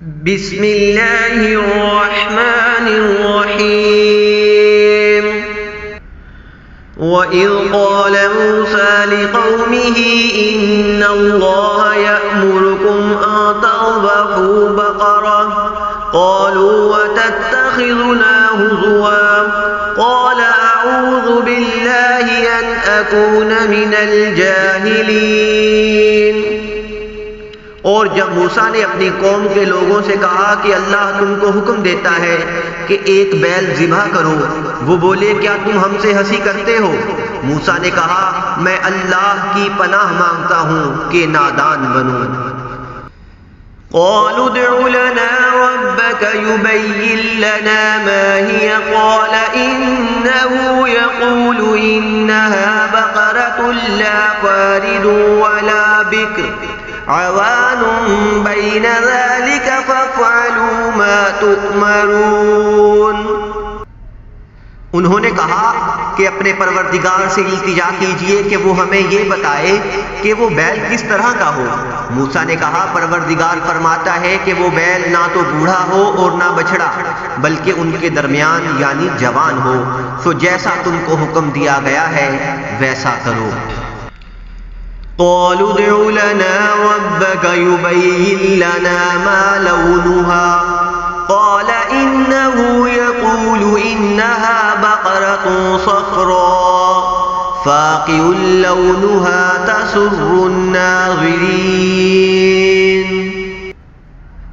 بسم اللہ الرحمن الرحیم وَإِذْ قَالَ مُوسَى لِقَوْمِهِ إِنَّ اللَّهَ يَأْمُرُكُمْ أَن تَذْبَحُوا بَقَرَةً قَالُوا وَتَتَّخِذُنَا هُزُوًا قَالَ أَعُوذُ بِاللَّهِ أَنْ أَكُونَ مِنَ الْجَاهِلِينَ۔ اور جب موسیٰ نے اپنی قوم کے لوگوں سے کہا کہ اللہ تم کو حکم دیتا ہے کہ ایک بیل ذبح کرو، وہ بولے کیا تم ہم سے ہنسی کرتے ہو؟ موسیٰ نے کہا میں اللہ کی پناہ مانگتا ہوں کہ نادان بنوں۔ قالوا ادع لنا ربك يبين لنا ما هي قال إنه يقول إنها بقرة لا فارض ولا بكر عوان بين ذلك فافعلوا ما تؤمرون۔ انہوں نے کہا کہ اپنے پروردگار سے التجا کیجئے کہ وہ ہمیں یہ بتائے کہ وہ بیل کس طرح کا ہو۔ موسیٰ نے کہا پروردگار فرماتا ہے کہ وہ بیل نہ تو بوڑھا ہو اور نہ بچھڑا بلکہ ان کے درمیان یعنی جوان ہو، سو جیسا تم کو حکم دیا گیا ہے ویسا کرو۔ قالوا ادع لنا ربك يبين لنا ما لونها قال إنه يقول إنها بقرة صفراء فاقع لونها تسر الناظرين۔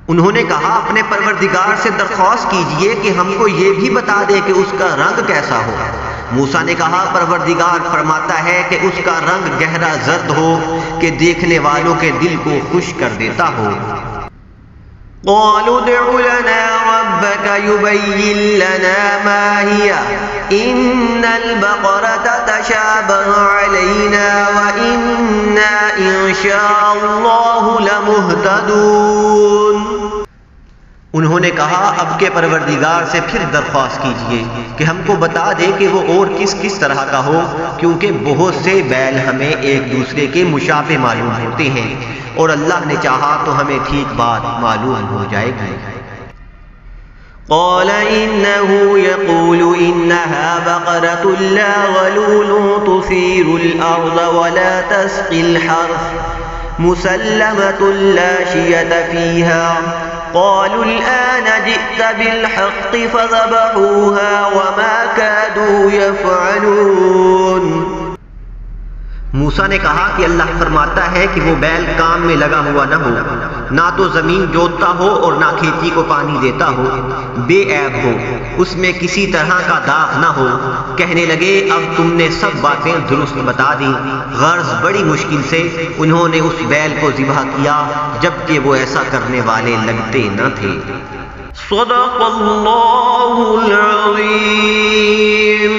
انہوں نے کہا اپنے پروردگار سے درخواست کیجئے کہ ہم کو یہ بھی بتا دے کہ اس کا رنگ کیسا ہو۔ موسیٰ نے کہا پروردگار فرماتا ہے کہ اس کا رنگ گہرا زرد ہو کہ دیکھنے والوں کے دل کو خوش کر دیتا ہو۔ قالوا ادع لنا ربك يبين لنا ما هي إن البقرة تشابه علينا وإنا إن شاء الله لمهتدون۔ انہوں نے کہا اب کے پروردگار سے پھر درخواست کیجئے کہ ہم کو بتا دے کہ وہ اور کس کس طرح کا ہو، کیونکہ بہت سے بیل ہمیں ایک دوسرے کے مشابہ معلوم ہوتے ہیں اور اللہ نے چاہا تو ہمیں ٹھیک بات معلوم ہو جائے گی۔ قال إنه يقول إنها بقرة لا ظلول تثير الأرض ولا تسقي الحرث مسلمة لا شية فيها قالوا الآن جئت بالحق فذبحوها وما كادوا يفعلون۔ موسیٰ نے کہا کہ اللہ فرماتا ہے کہ وہ بیل کام میں لگا ہوا نہ ہو، نہ تو زمین جوتتا ہو اور نہ کھیتی کو پانی دیتا ہو، بے عیب ہو، اس میں کسی طرح کا داغ نہ ہو۔ کہنے لگے اب تم نے سب باتیں درست بتا دی۔ غرض بڑی مشکل سے انہوں نے اس بیل کو ذبح کیا جبکہ وہ ایسا کرنے والے لگتے نہ تھے۔ صدق اللہ العظیم۔